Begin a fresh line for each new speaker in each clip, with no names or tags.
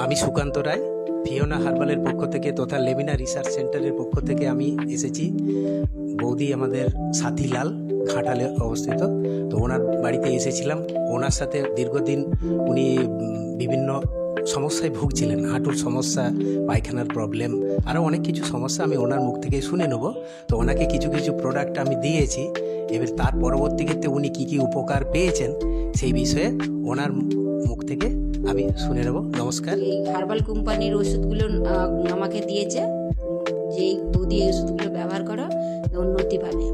আমি সুকান্ত রায়, ফিওনা হার্বালের পক্ষ থেকে তথা লেমিনা রিসার্চ সেন্টারের পক্ষ থেকে আমি এসেছি। বৌদি আমাদের সাথীলাল ঘাটালে অবস্থিত, তো ওনার বাড়িতে এসেছিলাম। ওনার সাথে দীর্ঘদিন উনি বিভিন্ন সমস্যায় ভুগছিলেন, হাঁটুর সমস্যা, পায়খানার প্রবলেম, আরও অনেক কিছু সমস্যা আমি ওনার মুখ থেকে শুনে নেব। তো ওনাকে কিছু কিছু প্রোডাক্ট আমি দিয়েছি। এবার তার পরবর্তী ক্ষেত্রে উনি কী কী উপকার পেয়েছেন সেই বিষয়ে ওনার মুখ থেকে আমি শুনে নেব। নমস্কার।
এই হার্বাল কোম্পানির ওষুধগুলো আমাকে দিয়েছে, যে বৌদি এই ওষুধগুলো ব্যবহার করো, উন্নতি পাবে।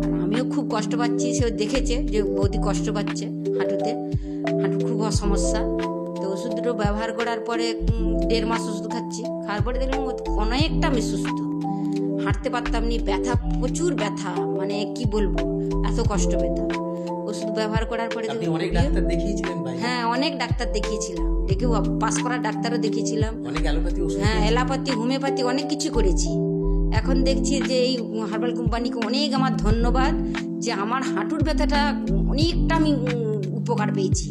আর আমিও খুব কষ্ট পাচ্ছি, সেও দেখেছে যে বৌদি কষ্ট পাচ্ছে হাঁটুতে, হাঁটু খুব সমস্যা। তো ওষুধ দুটো ব্যবহার করার পরে 1.5 মাস ওষুধ খাচ্ছি, খাওয়ার পরে দেখলাম অনেকটা আমি সুস্থ, হাঁটতে পারতাম নি, ব্যথা, প্রচুর ব্যথা, মানে কি বলবো, এত কষ্ট পেতাম। ওষুধ ব্যবহার করার পরে
আপনি অনেক ডাক্তার দেখিয়েছিলেন ভাই?
হ্যাঁ, অনেক ডাক্তার দেখিয়েছিলাম, দেখে পাস করা ডাক্তারও দেখিয়েছিলাম,
অনেক অ্যালোপ্যাথি ওষুধ,
হ্যাঁ অ্যালোপ্যাথি, হোমিওপ্যাথি অনেক কিছু করেছি। এখন দেখছি যে এই হার্বাল কোম্পানিকে অনেক আমার ধন্যবাদ, যে আমার হাঁটুর ব্যথাটা অনেকটা আমি উপকার পেয়েছি।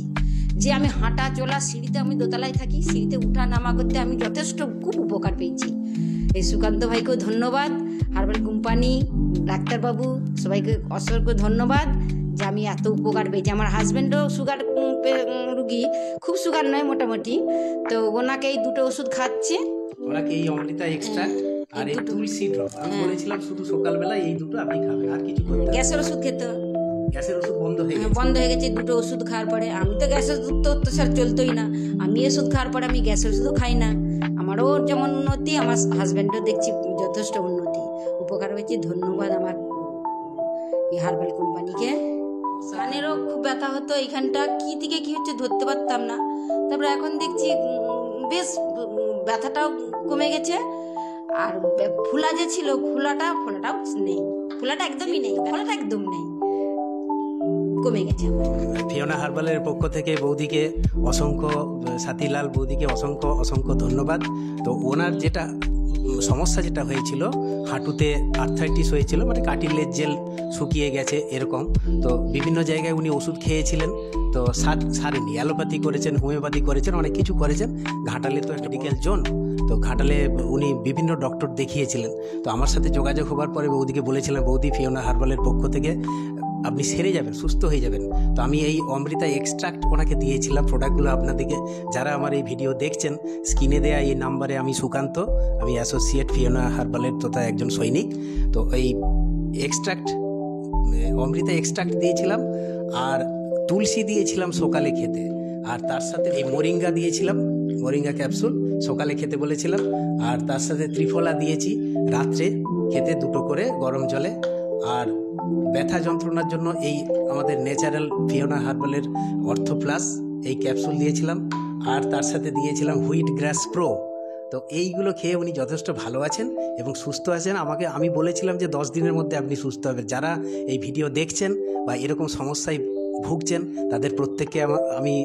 যে আমি হাঁটা চলা, সিঁড়িতে, আমি দোতলায় থাকি, সিঁড়িতে উঠা নামা করতে আমি যথেষ্ট খুব উপকার পেয়েছি। এই সুকান্ত ভাইকেও ধন্যবাদ, হার্বাল কোম্পানি, ডাক্তারবাবু, সবাইকে অসংখ্য ধন্যবাদ যে আমি এত উপকার পেয়েছি। আমার হাজব্যান্ডও সুগার রুগী, খুব সুগার নয় মোটামুটি, তো ওনাকে এই দুটো ওষুধ খাচ্ছে।
ওনাকে এই অমৃতা এক্সট্রাক্ট আর এই তুলসী ড্রপ আমি বলেছিলাম শুধু সকালবেলা এই দুটো আপনি খাবেন, আর কিছু করতে হবে না।
গ্যাসের ওষুধ খেতে,
গ্যাসের ওষুধ বন্ধ হয়ে গেছে।
বন্ধ হয়ে গেছে দুটো ওষুধ খাওয়ার পরে। আমি তো গ্যাসের ওষুধ তো অত্যাচার চলতোই না, আমি ওষুধ খাওয়ার পরে আমি গ্যাসের ওষুধও খাই না। আমারও যেমন উন্নতি, আমার হাজব্যান্ডও দেখছি যথেষ্ট উন্নতি, উপকার হয়েছে। ধন্যবাদ আমার এই হার্বাল কোম্পানিকে। কানেরও খুব ব্যথা হতো, এইখানটা কি থেকে কি হচ্ছে ধরতে পারতাম না, তারপরে এখন দেখছি বেশ ব্যথাটাও কমে গেছে। আর ফুলা যে ছিল, ফোলাটাও নেই, ফোলাটা একদমই নেই, ফোলাটা একদম নেই, কমে গেছে।
ফিওনা হার্বালের পক্ষ থেকে বৌদিকে অসংখ্য, সাথীলাল বৌদিকে অসংখ্য অসংখ্য ধন্যবাদ। তো ওনার যেটা সমস্যা যেটা হয়েছিল, হাঁটুতে আর্থাইটিস হয়েছিল, মানে কার্টিলেজ জেল শুকিয়ে গেছে এরকম। তো বিভিন্ন জায়গায় উনি ওষুধ খেয়েছিলেন, তো সারেনি। অ্যালোপ্যাথি করেছেন, হোমিওপ্যাথি করেছেন, অনেক কিছু করেছেন। ঘাটালে তো একটা মেডিকেল জোন, তো ঘাটালে উনি বিভিন্ন ডক্টর দেখিয়েছিলেন। তো আমার সাথে যোগাযোগ হওয়ার পরে বৌদিকে বলেছিলাম, বৌদি ফিওনা হার্বালের পক্ষ থেকে আপনি সেরে যাবেন, সুস্থ হয়ে যাবেন। তো আমি এই অমৃতা এক্সট্রাক্ট ওনাকে দিয়েছিলাম। প্রোডাক্টগুলো আপনাদেরকে, যারা আমার এই ভিডিও দেখছেন, স্ক্রিনে দেয়া এই নাম্বারে, আমি সুকান্ত, আমি অ্যাসোসিয়েট ফিওনা হার্বালের তথা একজন সৈনিক। তো এই এক্সট্রাক্ট, অমৃতা এক্সট্রাক্ট দিয়েছিলাম, আর তুলসী দিয়েছিলাম সকালে খেতে, আর তার সাথে এই মোরিঙ্গা দিয়েছিলাম, মোরিঙ্গা ক্যাপসুল সকালে খেতে বলেছিলাম, আর তার সাথে ত্রিফলা দিয়েছি রাত্রে খেতে 2টো করে গরম জলে। আর ব্যথা যন্ত্রণার জন্য এই আমাদের ন্যাচারাল ফিওনা হার্বালের অর্থো প্লাস এই ক্যাপসুল দিয়েছিলাম, আর তার সাথে দিয়েছিলাম হুইট গ্রাস প্রো। তো এইগুলো খেয়ে উনি যথেষ্ট ভালো আছেন এবং সুস্থ আছেন। আমি বলেছিলাম যে 10 দিনের মধ্যে আপনি সুস্থ হবেন। যারা এই ভিডিও দেখছেন বা এরকম সমস্যায় ভুগছেন, তাদের প্রত্যেককে আমি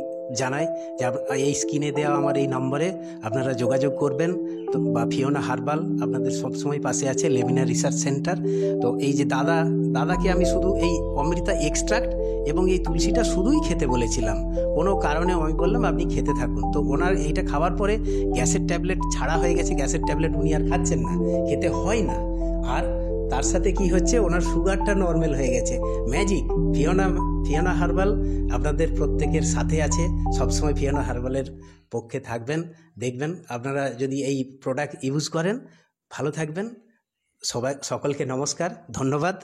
জানাই যে এই স্ক্রিনে দেওয়া আমার এই নম্বরে আপনারা যোগাযোগ করবেন। তো বা ফিওনা হার্বাল আপনাদের সবসময় পাশে আছে, লেমিনা রিসার্চ সেন্টার। তো এই যে দাদাকে আমি শুধু এই অমৃতা এক্সট্রাক্ট এবং এই তুলসীটা শুধুই খেতে বলেছিলাম, কোনো কারণে আমি বললাম আপনি খেতে থাকুন। তো ওনার এইটা খাওয়ার পরে গ্যাসের ট্যাবলেট ছাড়া হয়ে গেছে, গ্যাসের ট্যাবলেট উনি আর খাচ্ছেন না, খেতে হয় না। আর তার সাথে কি হচ্ছে, ওনার সুগারটা নর্মাল হয়ে গেছে। ম্যাজিক। ফিওনা হার্বাল আপনাদের প্রত্যেকের সাথে আছে, সবসময় ফিওনা হার্বালের পক্ষে থাকবেন। দেখবেন আপনারা যদি এই প্রোডাক্ট ইউজ করেন, ভালো থাকবেন। সকলকে নমস্কার, ধন্যবাদ।